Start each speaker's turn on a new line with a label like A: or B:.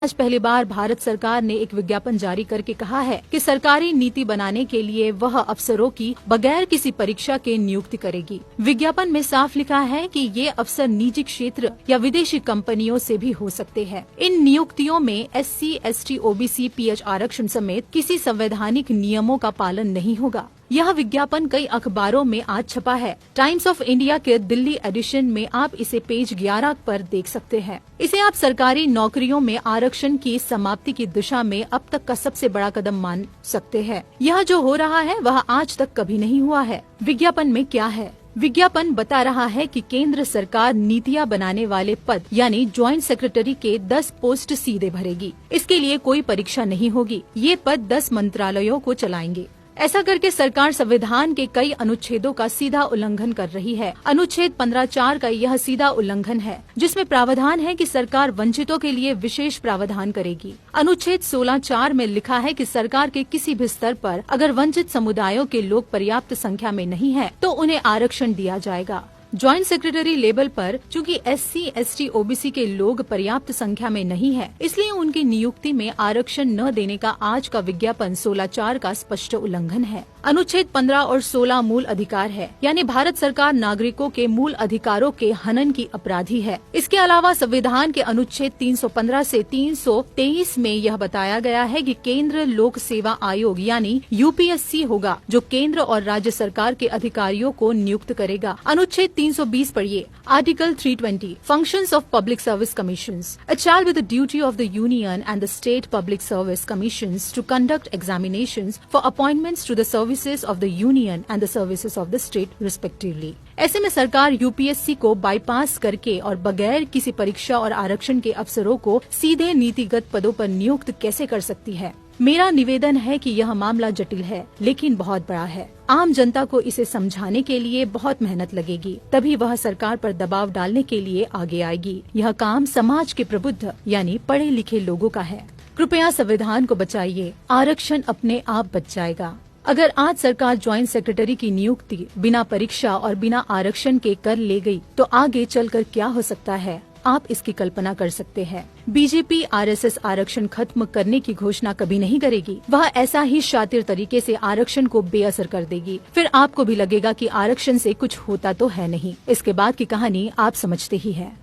A: आज पहली बार भारत सरकार ने एक विज्ञापन जारी करके कहा है कि सरकारी नीति बनाने के लिए वह अफसरों की बगैर किसी परीक्षा के नियुक्ति करेगी। विज्ञापन में साफ लिखा है कि ये अफसर निजी क्षेत्र या विदेशी कंपनियों से भी हो सकते हैं। इन नियुक्तियों में SC, ST, OBC, PH आरक्षण समेत किसी संवैधानिक नियमों का पालन नहीं होगा। यह विज्ञापन कई अखबारों में आज छपा है। टाइम्स ऑफ इंडिया के दिल्ली एडिशन में आप इसे पेज 11 पर देख सकते हैं। इसे आप सरकारी नौकरियों में आरक्षण की समाप्ति की दिशा में अब तक का सबसे बड़ा कदम मान सकते हैं। यह जो हो रहा है वह आज तक कभी नहीं हुआ है। विज्ञापन में क्या है? विज्ञापन बता रहा है कि केंद्र सरकार नीतियां बनाने वाले पद यानी ज्वाइंट सेक्रेटरी के 10 पोस्ट सीधे भरेगी। इसके लिए कोई परीक्षा नहीं होगी। ये पद 10 मंत्रालयों को चलाएंगे। ऐसा करके सरकार संविधान के कई अनुच्छेदों का सीधा उल्लंघन कर रही है। अनुच्छेद 15(4) का यह सीधा उल्लंघन है, जिसमें प्रावधान है कि सरकार वंचितों के लिए विशेष प्रावधान करेगी। अनुच्छेद 16(4) में लिखा है कि सरकार के किसी भी स्तर पर अगर वंचित समुदायों के लोग पर्याप्त संख्या में नहीं है तो उन्हें आरक्षण दिया जाएगा। ज्वाइंट सेक्रेटरी लेवल पर चूंकि SC, ST, OBC के लोग पर्याप्त संख्या में नहीं है, इसलिए उनकी नियुक्ति में आरक्षण न देने का आज का विज्ञापन 16(4) का स्पष्ट उल्लंघन है। अनुच्छेद 15 और 16 मूल अधिकार है, यानी भारत सरकार नागरिकों के मूल अधिकारों के हनन की अपराधी है। इसके अलावा संविधान के अनुच्छेद 315 से 323 में यह बताया गया है कि केंद्र लोक सेवा आयोग यानी UPSC होगा, जो केंद्र और राज्य सरकार के अधिकारियों को नियुक्त करेगा। अनुच्छेद 320 पढ़िए। Article 320 functions of public service commissions. It shall be the duty of the union and the state public service commissions to conduct examinations for appointments to the services of the union and the services of the state respectively. ऐसे में सरकार UPSC को bypass करके और बगैर किसी परीक्षा और आरक्षण के अफसरों को सीधे नीतिगत पदों पर नियुक्त कैसे कर सकती है? मेरा निवेदन है कि यह मामला जटिल है, लेकिन बहुत बड़ा है। आम जनता को इसे समझाने के लिए बहुत मेहनत लगेगी, तभी वह सरकार पर दबाव डालने के लिए आगे आएगी। यह काम समाज के प्रबुद्ध यानी पढ़े लिखे लोगों का है। कृपया संविधान को बचाइए, आरक्षण अपने आप बच जाएगा। अगर आज सरकार ज्वाइंट सेक्रेटरी की नियुक्ति बिना परीक्षा और बिना आरक्षण के कर ले गई, तो आगे चलकर क्या हो सकता है, आप इसकी कल्पना कर सकते हैं। बीजेपी RSS आरक्षण खत्म करने की घोषणा कभी नहीं करेगी। वह ऐसा ही शातिर तरीके से आरक्षण को बेअसर कर देगी। फिर आपको भी लगेगा कि आरक्षण से कुछ होता तो है नहीं। इसके बाद की कहानी आप समझते ही हैं।